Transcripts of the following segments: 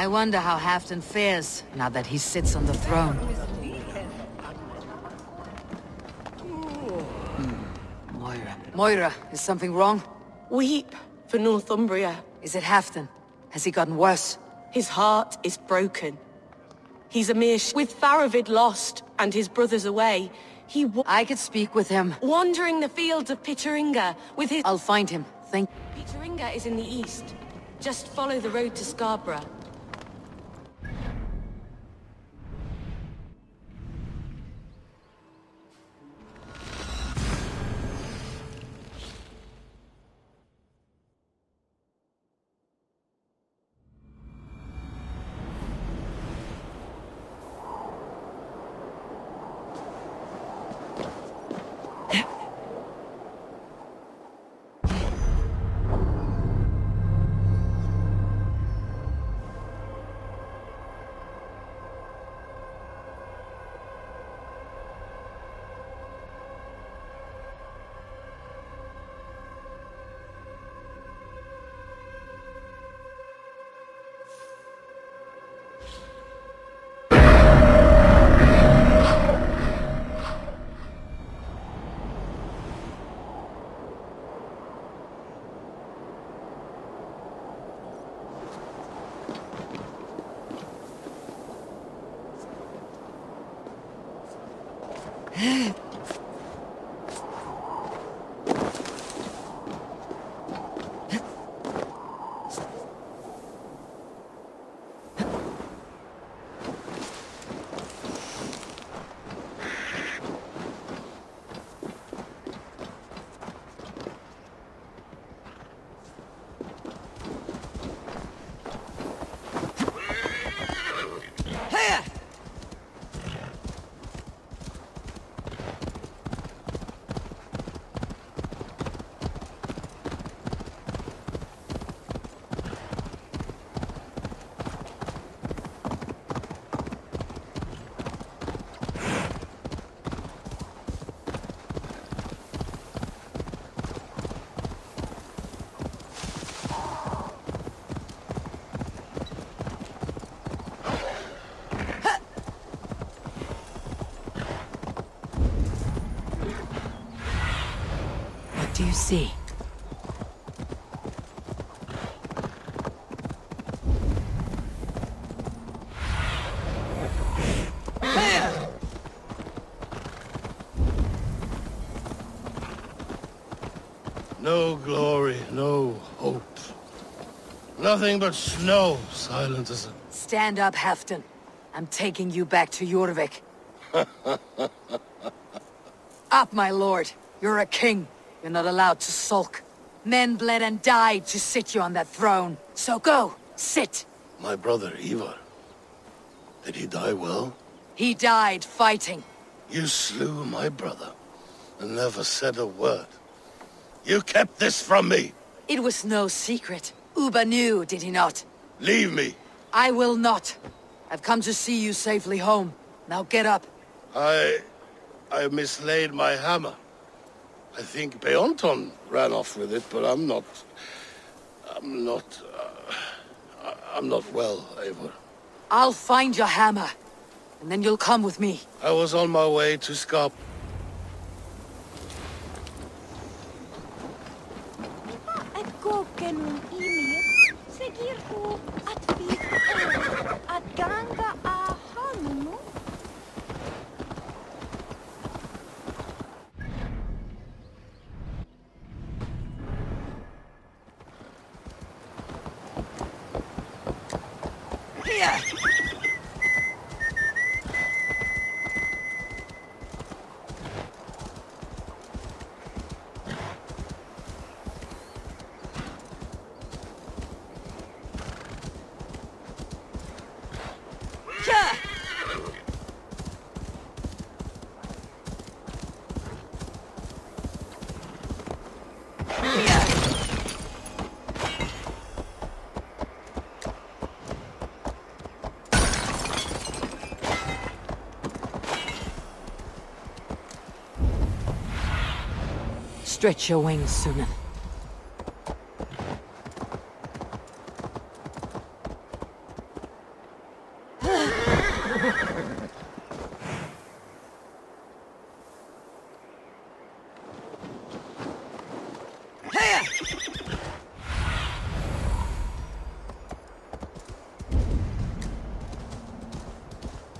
I wonder how Halfdan fares now that he sits on the throne. Moira. Moira, is something wrong? Weep for Northumbria. Is it Halfdan? Has he gotten worse? His heart is broken. He's a mere with Faravid lost and his brothers away. I could speak with him. Wandering the fields of Pittaringa with his... I'll find him. Pittaringa is in the east. Just follow the road to Scarborough. Do you see? No glory, no hope. Nothing but snow, silent as a... Stand up, Halfdan. I'm taking you back to Jorvik. Up, my lord. You're a king. You're not allowed to sulk. Men bled and died to sit you on that throne. So go, sit. My brother, Ivar. Did he die well? He died fighting. You slew my brother, and never said a word. You kept this from me! It was no secret. Uba knew, did he not? Leave me! I will not. I've come to see you safely home. Now get up. I mislaid my hammer. I think Beonton ran off with it, but I'm not well, Eivor. I'll find your hammer, and then you'll come with me. I was on my way to Scarborough. Stretch your wings, Sunan.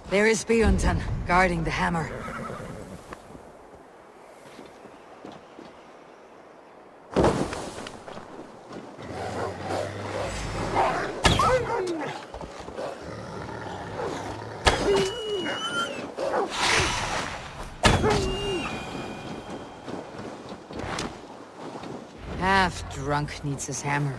There is Bjornton, guarding the hammer. Half drunk needs his hammer.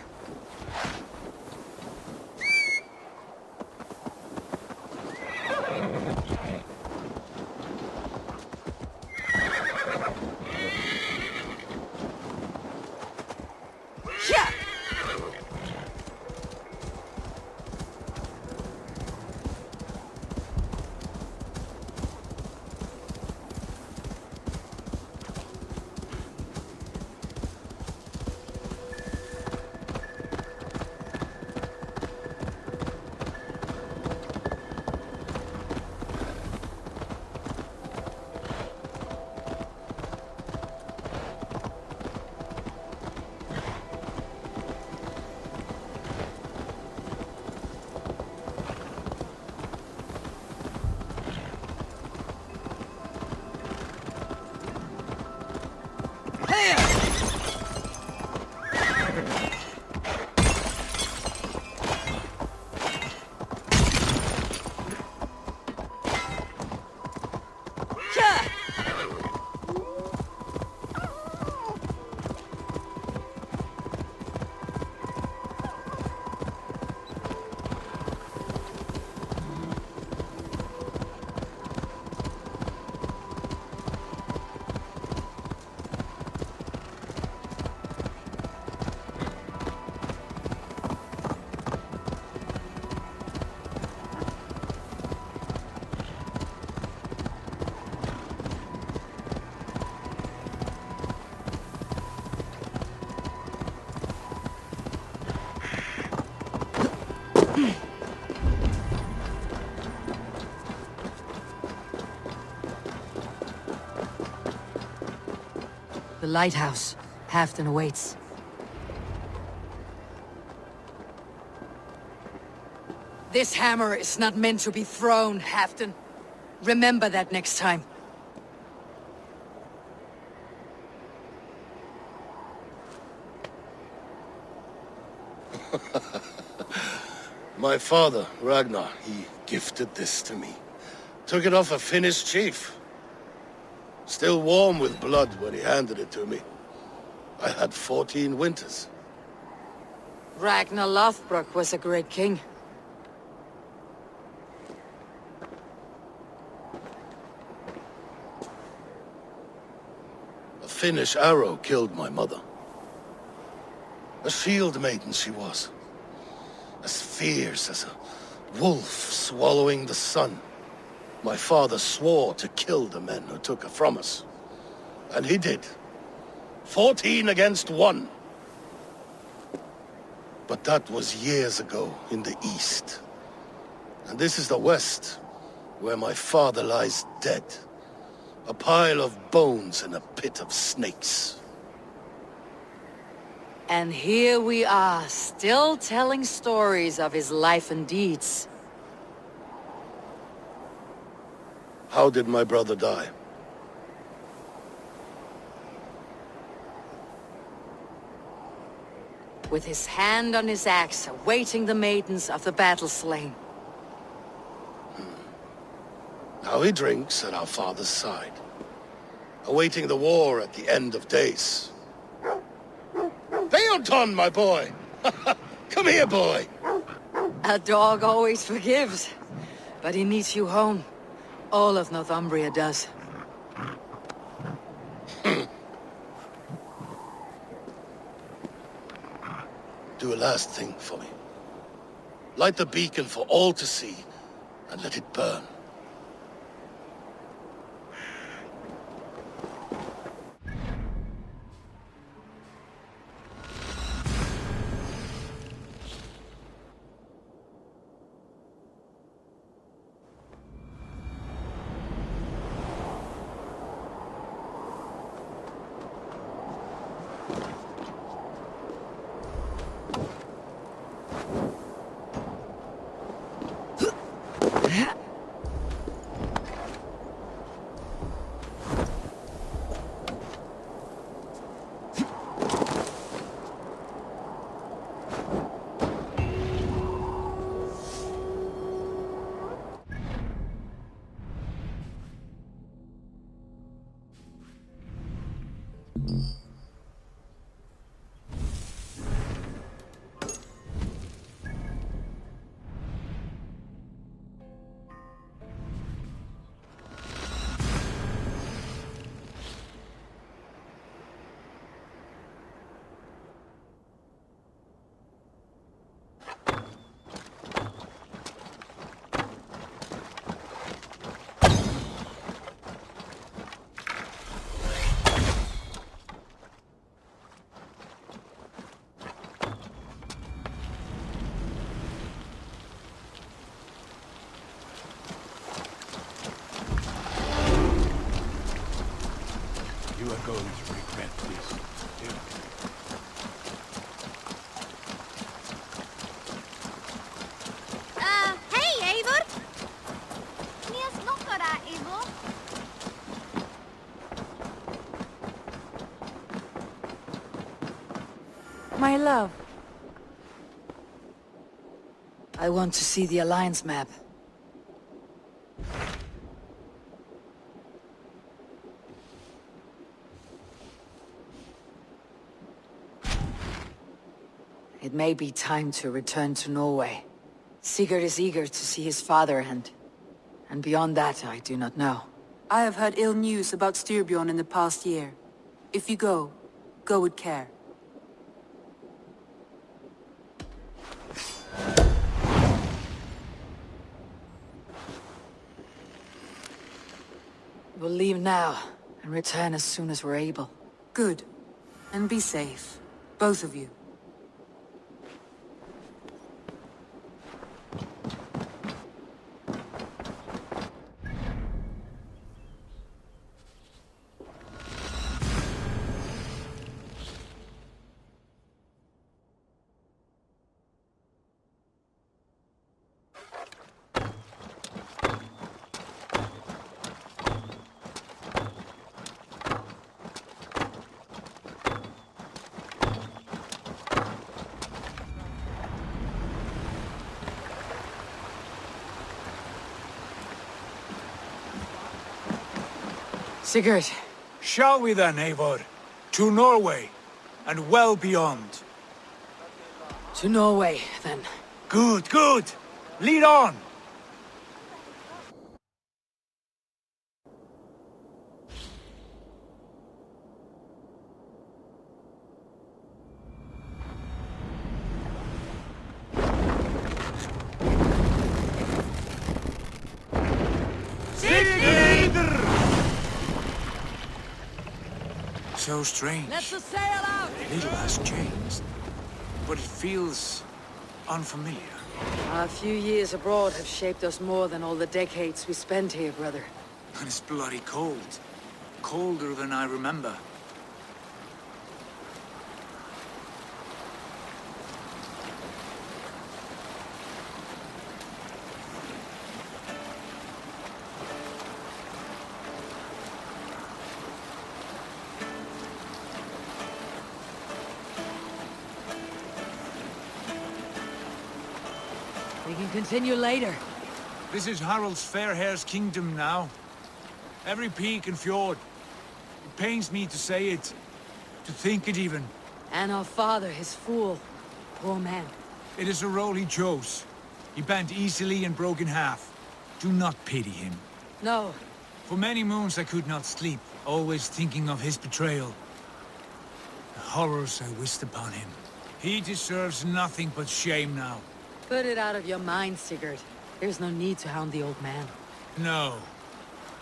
The lighthouse. Halfdan awaits. This hammer is not meant to be thrown, Halfdan. Remember that next time. My father, Ragnar, he gifted this to me. Took it off a Finnish chief. Still warm with blood when he handed it to me. I had 14 winters. Ragnar Lothbrok was a great king. A Finnish arrow killed my mother. A shield maiden she was. As fierce as a wolf swallowing the sun. My father swore to kill the men who took her from us. And he did. 14 against 1. But that was years ago in the east. And this is the west, where my father lies dead. A pile of bones in a pit of snakes. And here we are, still telling stories of his life and deeds. How did my brother die? With his hand on his axe, awaiting the maidens of the battle slain. Now he drinks at our father's side, awaiting the war at the end of days. Beonton, my boy! Come here, boy! A dog always forgives, but he needs you home. All of Northumbria does. Do a last thing for me. Light the beacon for all to see, and let it burn. You are going to regret this. Hej, Eivor! Mies nokora, Eivor. My love. I want to see the Alliance map. It may be time to return to Norway. Sigurd is eager to see his father and beyond that I do not know. I have heard ill news about Styrbjorn in the past year. If you go, go with care. We'll leave now and return as soon as we're able. Good. And be safe. Both of you. Sigurd! Shall we then, Eivor? To Norway, and well beyond. To Norway, then. Good, good! Lead on! So strange. Let's sail out! Little has changed, but it feels unfamiliar. A few years abroad have shaped us more than all the decades we spent here, brother. And it's bloody cold. Colder than I remember. We can continue later. This is Harald's fair hair's kingdom now. Every peak and fjord. It pains me to say it, to think it even. And our father, his fool. Poor man. It is a role he chose. He bent easily and broke in half. Do not pity him. No. For many moons I could not sleep, always thinking of his betrayal. The horrors I wished upon him. He deserves nothing but shame now. Put it out of your mind, Sigurd. There's no need to hound the old man. No.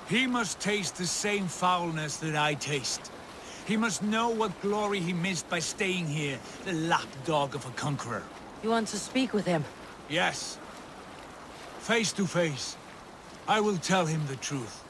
He must taste the same foulness that I taste. He must know what glory he missed by staying here, the lapdog of a conqueror. You want to speak with him? Yes. Face to face. I will tell him the truth.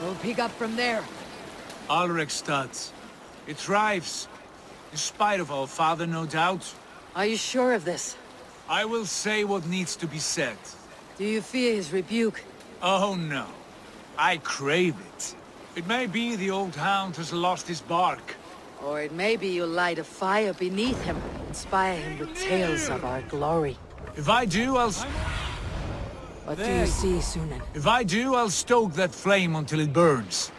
We'll pick up from there. Alrekstad. It thrives. In spite of our father, no doubt. Are you sure of this? I will say what needs to be said. Do you fear his rebuke? Oh no, I crave it. It may be the old hound has lost his bark. Or it may be you'll light a fire beneath him, inspire him with tales of our glory. If I do, What do you see, Sunan? If I do, I'll stoke that flame until it burns.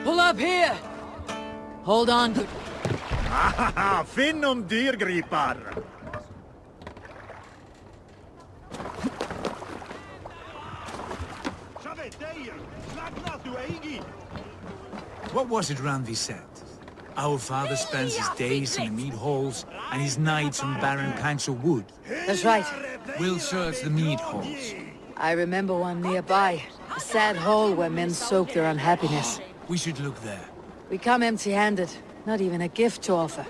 Pull up here! Hold on, good... Finn dyrgripar! What was it Randvi said? Our father spends his days in the mead halls and his nights on barren planks of wood. That's right. We'll search the mead halls. I remember one nearby. A sad hole where men soak their unhappiness. We should look there. We come empty-handed. Not even a gift to offer.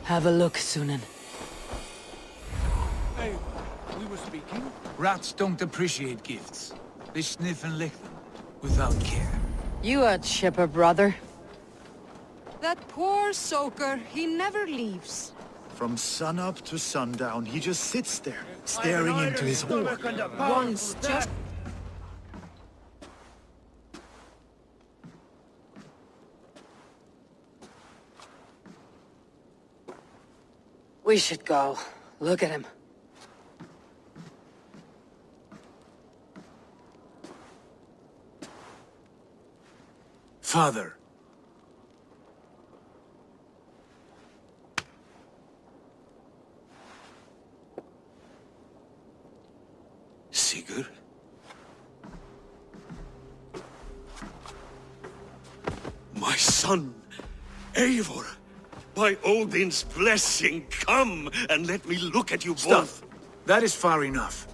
Have a look, Sunan. Hey, we were speaking. Rats don't appreciate gifts. They sniff and lick them, without care. You a chipper, brother. That poor soaker, he never leaves. From sunup to sundown, he just sits there, staring into his horn. Once, just... We should go. Look at him. Father. Sigurd? My son, Eivor, by Odin's blessing, come and let me look at you both. That is far enough.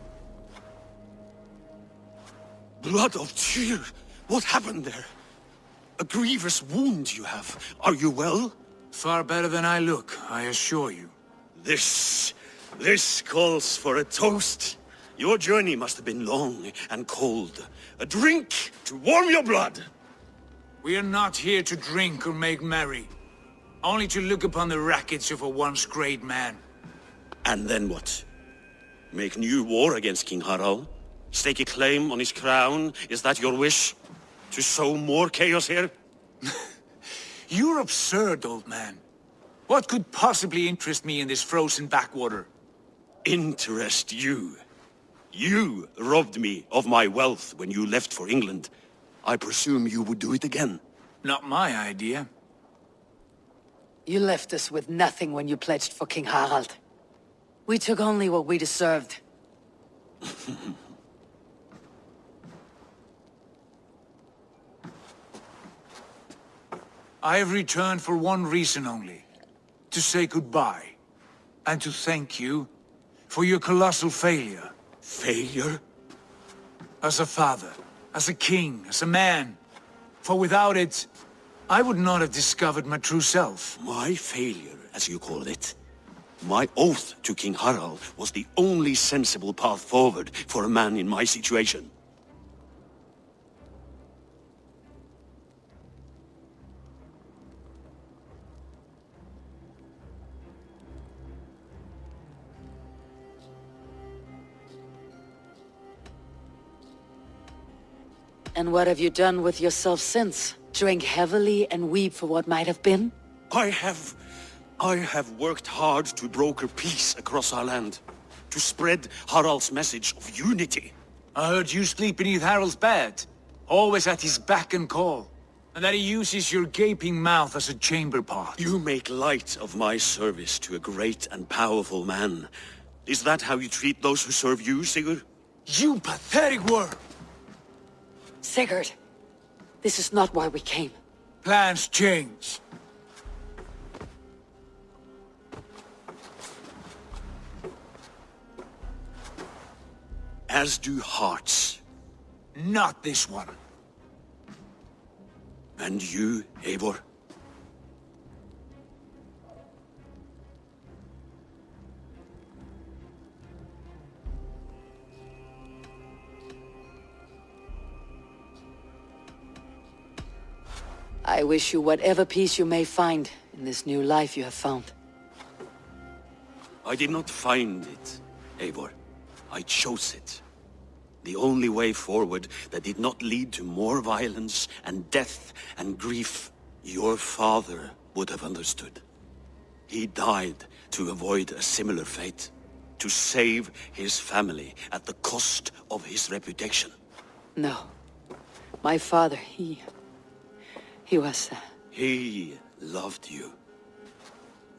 Blood of Tyr, what happened there? A grievous wound you have. Are you well? Far better than I look, I assure you. This calls for a toast. Your journey must have been long and cold. A drink to warm your blood. We are not here to drink or make merry. Only to look upon the wreckage of a once great man. And then what? Make new war against King Harald? Stake a claim on his crown? Is that your wish? To sow more chaos here? You're absurd, old man. What could possibly interest me in this frozen backwater? Interest you? You robbed me of my wealth when you left for England. I presume you would do it again. Not my idea. You left us with nothing when you pledged for King Harald. We took only what we deserved. I have returned for one reason only. To say goodbye. And to thank you for your colossal failure. Failure? As a father, as a king, as a man. For without it, I would not have discovered my true self. My failure, as you call it. My oath to King Harald was the only sensible path forward for a man in my situation. And what have you done with yourself since? Drink heavily and weep for what might have been? I have worked hard to broker peace across our land. To spread Harald's message of unity. I heard you sleep beneath Harald's bed. Always at his beck and call. And that he uses your gaping mouth as a chamber pot. You make light of my service to a great and powerful man. Is that how you treat those who serve you, Sigurd? You pathetic worm! Sigurd, this is not why we came. Plans change. As do hearts. Not this one. And you, Eivor? I wish you whatever peace you may find in this new life you have found. I did not find it, Eivor. I chose it. The only way forward that did not lead to more violence and death and grief. Your father would have understood. He died to avoid a similar fate. To save his family at the cost of his reputation. No. My father, he was... He loved you.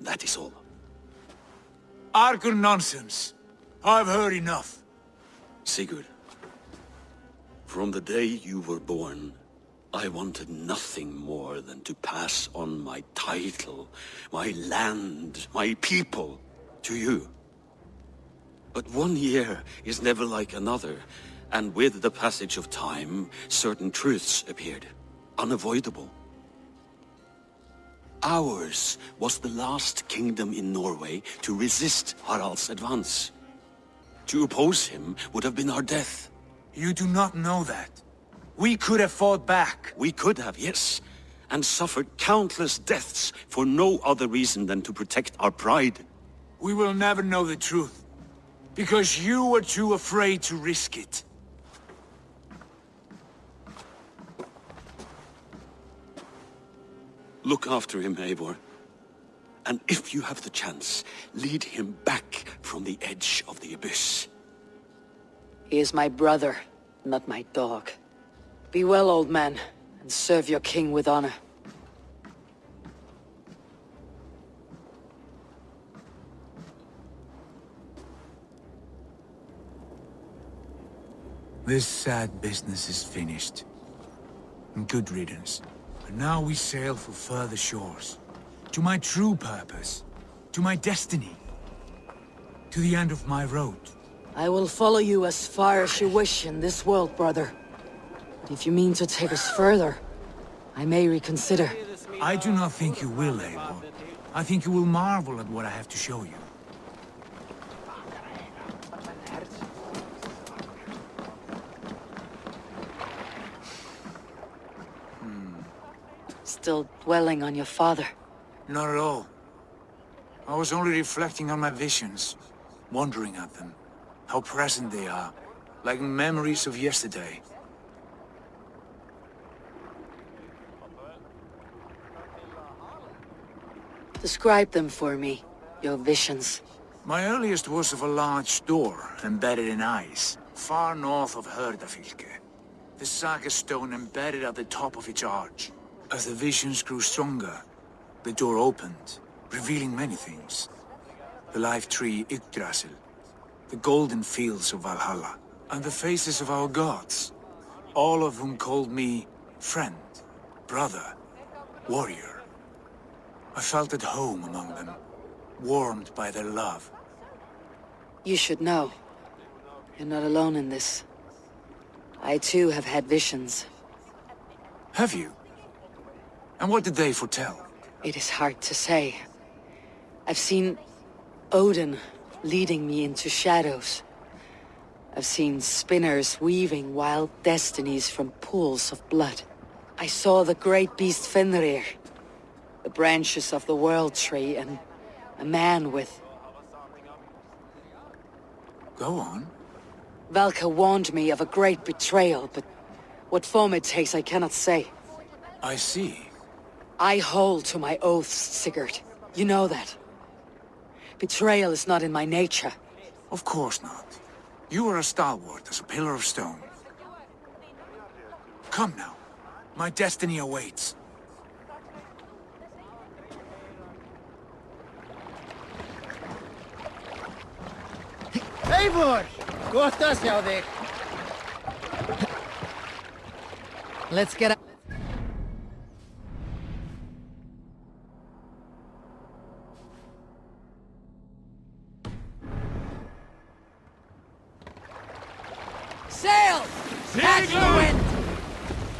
That is all. Argur nonsense. I've heard enough. Sigurd, from the day you were born, I wanted nothing more than to pass on my title, my land, my people, to you. But 1 year is never like another, and with the passage of time, certain truths appeared, unavoidable. Ours was the last kingdom in Norway to resist Harald's advance. To oppose him would have been our death. You do not know that. We could have fought back. We could have, yes, and suffered countless deaths for no other reason than to protect our pride. We will never know the truth, because you were too afraid to risk it. Look after him, Eivor. And if you have the chance, lead him back from the edge of the abyss. He is my brother, not my dog. Be well, old man, and serve your king with honor. This sad business is finished. And good riddance. And now we sail for further shores. To my true purpose. To my destiny. To the end of my road. I will follow you as far as you wish in this world, brother. But if you mean to take us further, I may reconsider. I do not think you will, Eivor. I think you will marvel at what I have to show you. Still dwelling on your father. Not at all. I was only reflecting on my visions, wondering at them. How present they are, like memories of yesterday. Describe them for me, your visions. My earliest was of a large door embedded in ice, far north of Herdafylke. The saga stone embedded at the top of its arch. As the visions grew stronger, the door opened, revealing many things. The life tree Yggdrasil, the golden fields of Valhalla, and the faces of our gods, all of whom called me friend, brother, warrior. I felt at home among them, warmed by their love. You should know. You're not alone in this. I too have had visions. Have you? And what did they foretell? It is hard to say. I've seen Odin leading me into shadows. I've seen spinners weaving wild destinies from pools of blood. I saw the great beast Fenrir, the branches of the World Tree, and a man with... Go on. Valka warned me of a great betrayal, but what form it takes I cannot say. I see. I hold to my oaths, Sigurd. You know that. Betrayal is not in my nature. Of course not. You are a stalwart as a pillar of stone. Come now. My destiny awaits. Eivor! Gott að sjá þig! Let's get up. Sail! Catch the wind!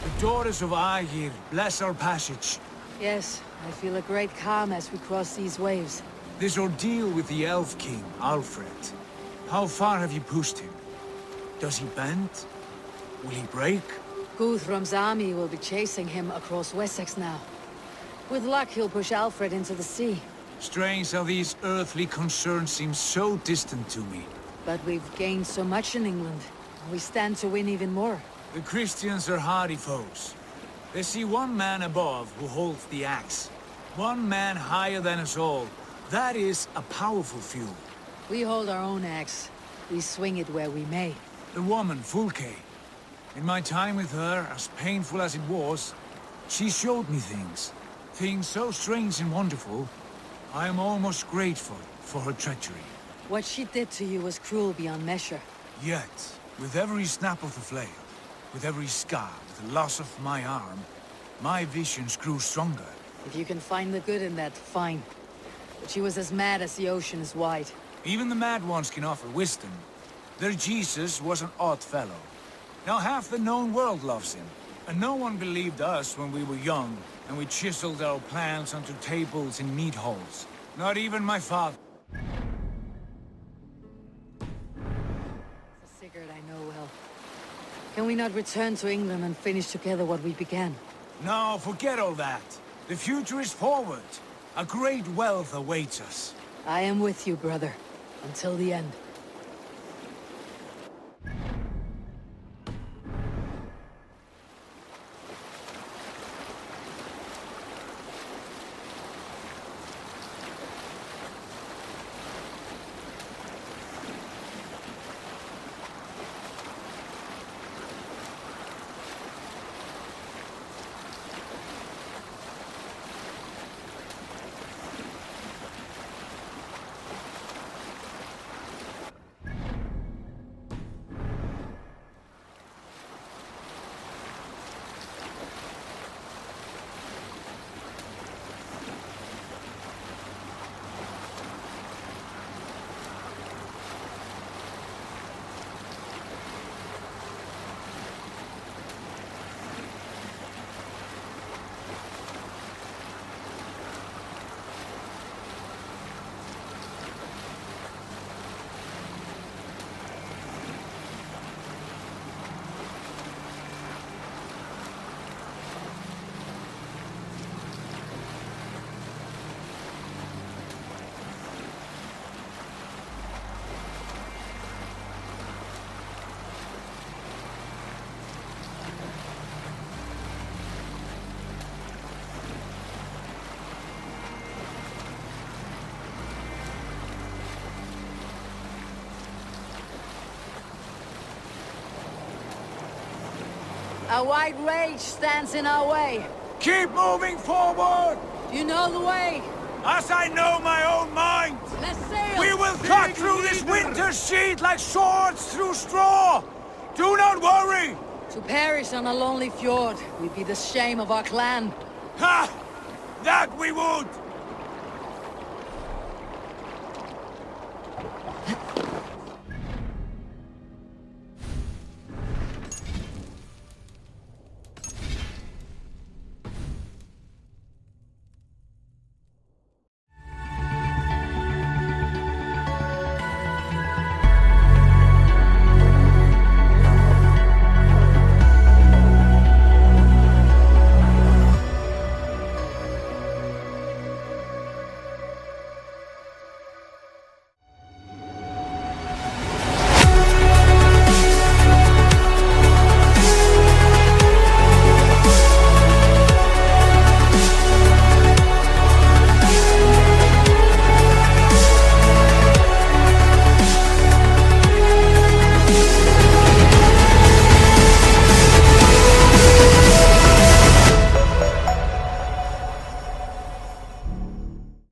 The daughters of Aegir, bless our passage. Yes, I feel a great calm as we cross these waves. This ordeal with the Elf King, Alfred. How far have you pushed him? Does he bend? Will he break? Guthrum's army will be chasing him across Wessex now. With luck, he'll push Alfred into the sea. Strange how these earthly concerns seem so distant to me. But we've gained so much in England, and we stand to win even more. The Christians are hardy foes. They see one man above who holds the axe. One man higher than us all. That is a powerful few. We hold our own axe. We swing it where we may. The woman, Fulke. In my time with her, as painful as it was, she showed me things. Things so strange and wonderful. I am almost grateful for her treachery. What she did to you was cruel beyond measure. Yet, with every snap of the flail, with every scar, with the loss of my arm, my visions grew stronger. If you can find the good in that, fine. But she was as mad as the ocean is wide. Even the mad ones can offer wisdom. Their Jesus was an odd fellow. Now half the known world loves him. And no one believed us when we were young, and we chiseled our plans onto tables in meat halls. Not even my father. It's a Sigurd I know well. Can we not return to England and finish together what we began? No, forget all that. The future is forward. A great wealth awaits us. I am with you, brother. Until the end. A white rage stands in our way. Keep moving forward! You know the way. As I know my own mind! Let's sail! We will cut through this winter sheet like swords through straw! Do not worry! To perish on a lonely fjord would be the shame of our clan. Ha! That we would!